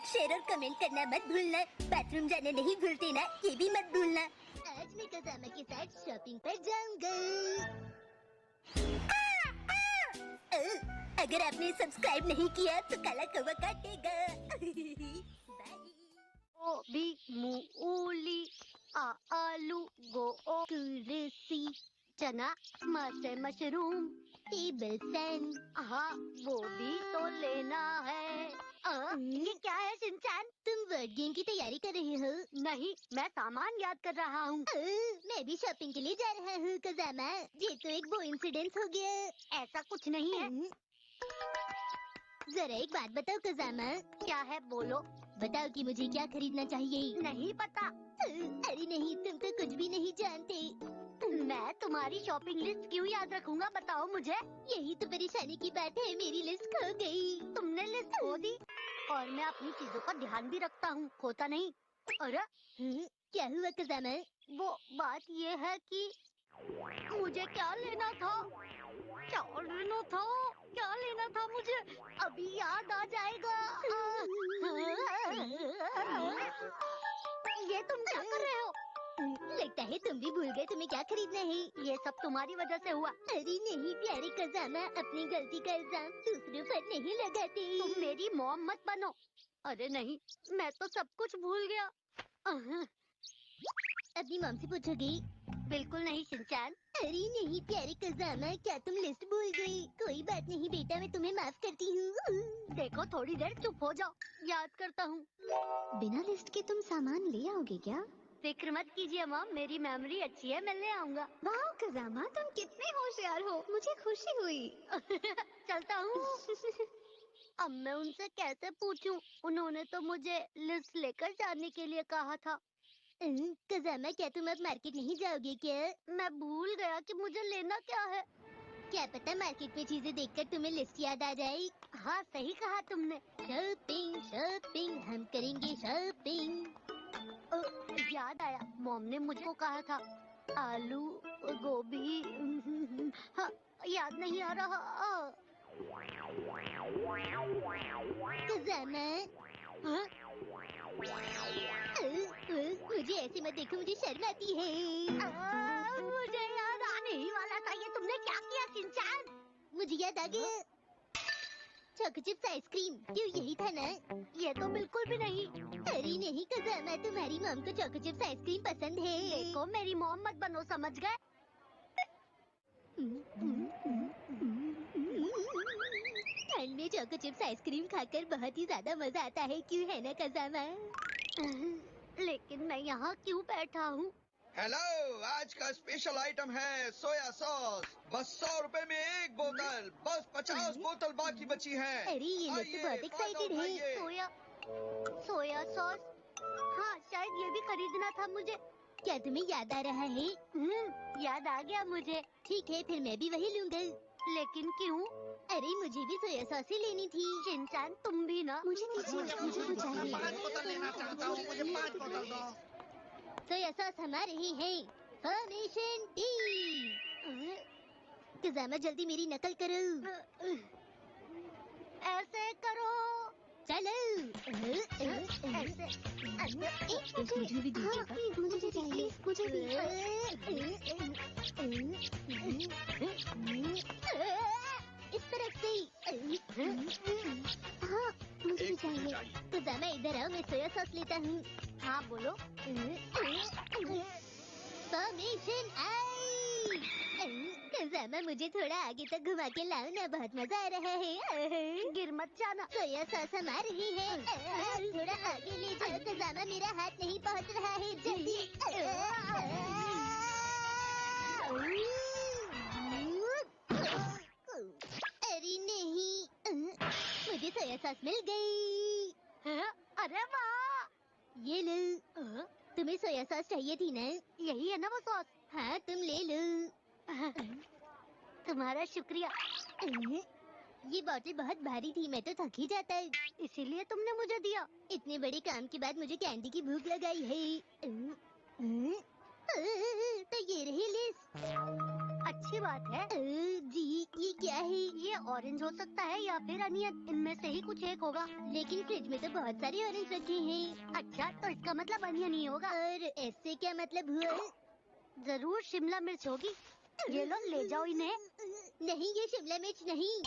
Share और comment करना मत भूलना। बाथरूम जाने नहीं भूलते ना, ये भी मत भूलना। आज मैं कज़ामा के साथ शॉपिंग पर जाऊंगा। अगर आपने सब्सक्राइब नहीं किया तो काला कौवा काटेगा। ओ बी मूली आलू कुर्सी चना मशरूम टेबल फैन। हाँ वो भी तो लेना है। ये क्या है शिनचैन? तुम वर्ड गेम की तैयारी कर रही हो? नहीं, मैं सामान याद कर रहा हूँ। मैं भी शॉपिंग के लिए जा रहा हूँ कज़ामा। ये तो एक वो इंसिडेंस हो गया। ऐसा कुछ नहीं है। जरा एक बात बताओ कज़ामा। क्या है बोलो। बताओ कि मुझे क्या खरीदना चाहिए। नहीं पता। अरे नहीं, तुम तो कुछ भी नहीं जानते। मैं तुम्हारी शॉपिंग लिस्ट क्यों याद रखूंगा, बताओ मुझे। यही तो परेशानी की बात है, मेरी लिस्ट खो गई। तुमने लिस्ट खो दी? और मैं अपनी चीजों का ध्यान भी रखता हूँ, खोता नहीं। अरे क्या हुआ कज़ामा? वो बात ये है कि मुझे क्या लेना था, क्या लेना था मुझे, अभी याद आ जाएगा। ये तुम क्या कर रहे हो? लगता है तुम भी भूल गए तुम्हें क्या खरीदना है। ये सब तुम्हारी वजह से हुआ। अरे नहीं प्यारे कज़ामा, अपनी गलती का इल्जाम दूसरों पर नहीं लगाते। तुम मेरी मॉम मत बनो। अरे नहीं, मैं तो सब कुछ भूल गया। अपनी मॉम से पूछोगी? बिल्कुल नहीं शिनचैन। अरे नहीं प्यारे कज़ामा, क्या तुम लिस्ट भूल गई? कोई बात नहीं बेटा, मैं तुम्हें माफ करती हूँ। देखो थोड़ी देर चुप हो जाओ, याद करता हूँ। बिना लिस्ट के तुम सामान ले आओगे क्या? फिक्र मत कीजिए मॉम, मेरी मेमोरी अच्छी है, मैं ले आऊंगा। वाह कज़ामा, तुम कितने होशियार हो, मुझे खुशी हुई। चलता हूँ। अब मैं उनसे कैसे पूछूं? उन्होंने तो मुझे लिस्ट लेकर जाने के लिए कहा था। कज़ामा, क्या तुम अब मार्केट नहीं जाओगे क्या? मैं भूल गया कि मुझे लेना क्या है। क्या पता मार्केट में चीजें देखकर तुम्हें लिस्ट याद आ जाए। हाँ सही कहा तुमने। शॉपिंग शॉपिंग हम करेंगे शॉपिंग। याद आया, मॉम ने मुझको कहा था आलू गोभी। हाँ, याद नहीं आ रहा। कज़ामा, हाँ? मुझे ऐसे मत देखो, मुझे शर्म आती है। मुझे याद आने ही वाला था। ये तुमने क्या किया शिनचैन? मुझे याद आ गया, चोको चिप्स आइसक्रीम। क्यों, यही था ना? ये तो बिल्कुल भी नहीं। अरे नहीं कज़ामा, तुम्हारी मॉम को चोको चिप्स आइसक्रीम पसंद है। देखो मेरी मॉम मत बनो, समझ गए? ठंड में चोको चिप्स आइसक्रीम खाकर बहुत ही ज्यादा मजा आता है, क्यों है ना कज़ामा? लेकिन मैं यहाँ क्यों बैठा हूँ? हेलो, आज का स्पेशल आइटम है सोया सॉस। बस 100 रुपए में एक बोतल, बस 50 बोतल बाकी बची है। अरे ये लोग तो बहुत एक्साइटेड है। Soya sauce. हाँ शायद ये भी खरीदना था मुझे। क्या तुम्हें याद आ रहा है? याद आ गया मुझे। ठीक है, फिर मैं भी वही लूंगा। लेकिन क्यों? अरे मुझे भी सोया सॉस ही लेनी थी। शिनचैन तुम भी ना। मुझे दीजिए, मुझे तो चाहिए। 5 बोतल लेना चाहता हूँ, मुझे 5 बोतल दो। सोया सॉस हमारे ही है। Formation T. कज़ामा जल्दी मेरी नकल करो। ऐसे करो। चलो। ऐसे। मुझे भी दीजिएगा। मुझे भी चाहिए, मुझे भी। इस तरफ से। हाँ मुझे भी चाहिए। कज़ामा इधर आओ, मैं सोया सॉस लेता हूँ। हाँ बोलो। फॉर्मेशन आई। कज़ामा मुझे थोड़ा आगे तक घुमा के लाओ ना, बहुत मजा आ रहा है। गिर मत जाना। सोया सॉस हमार ही है। थोड़ा आगे ले जाओ कज़ामा, मेरा हाथ नहीं पहुंच रहा है, जल्दी। अरे नहीं, मुझे सोया सॉस मिल गई। अरे वाह, ये लो। तुम्हें सोया सॉस चाहिए थी ना? यही है ना वो सॉस? हाँ तुम ले लो। तुम्हारा शुक्रिया। ये बॉटल बहुत भारी थी, मैं तो थक ही जाता। इसीलिए तुमने मुझे दिया। इतने बड़े काम के बाद मुझे कैंडी की भूख लगाई है। तो ये रही लिस्ट। अच्छी बात है। जी ये क्या है? ये ऑरेंज हो सकता है या फिर अनियन, इनमें से ही कुछ एक होगा। लेकिन फ्रिज में तो बहुत सारे ऑरेंज रखे हैं। अच्छा, तो इसका मतलब अनियन ही होगा। और इससे क्या मतलब हुआ? जरूर शिमला मिर्च होगी। ये लो, ले जाओ इन्हें। नहीं, ये शिमला मिर्च नहीं,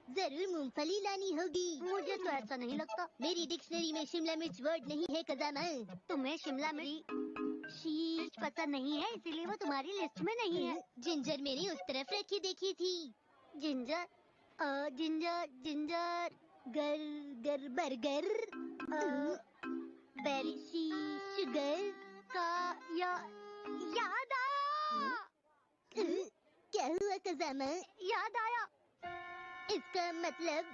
जरूर मूंगफली लानी होगी। मुझे तो ऐसा नहीं लगता। मेरी डिक्शनरी में शिमला मिर्च वर्ड नहीं है कजामा। तुम्हें शिमला मिर्च पसंद नहीं है, इसीलिए वो तुम्हारी लिस्ट में नहीं है। जिंजर मैंने उस तरफ रखी देखी थी। जिंजर, जिंजर जिंजर, गर गर बर्गर, बेरी सी शुगर। का या याद आया। क्या हुआ कजामा? याद आया। इसका मतलब?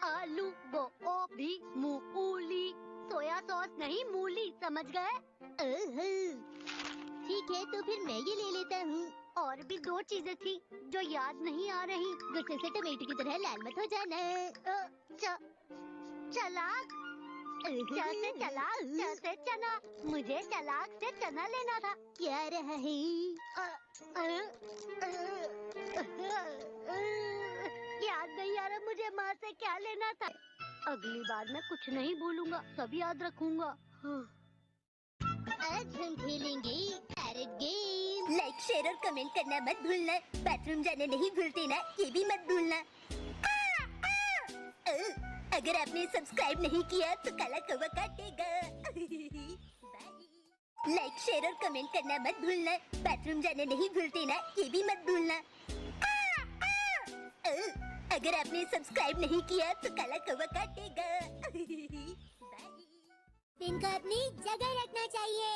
आलू, गोभी, मूली। सोया सॉस नहीं, मूली, समझ गए? ओहो, ठीक है तो फिर मैं ये ले लेता हूँ। और भी 2 चीजें थी जो याद नहीं आ रही। गुस्से से टमाटो की तरह लाल मत हो जाना। चलाक, च से चलाक, च से चना। मुझे चलाक से चना लेना था। क्या रहा है? याद नहीं आ रहा मुझे माँ से क्या लेना था। अगली बार मैं कुछ नहीं भूलूंगा, सब याद रखूंगा। आज हम खेलेंगे पैरेट गेम। लाइक, शेयर और कमेंट करना मत भूलना। बाथरूम जाना नहीं भूलते ना, ये भी मत भूलना। अगर आपने सब्सक्राइब नहीं किया तो काला कौवा काटेगा। लाइक, शेयर और कमेंट करना मत भूलना। बाथरूम जाना नहीं भूलते ना, ये भी मत भूलना। अगर आपने सब्सक्राइब नहीं किया तो काला कौवा काटेगा। इनको अपनी जगह रखना चाहिए।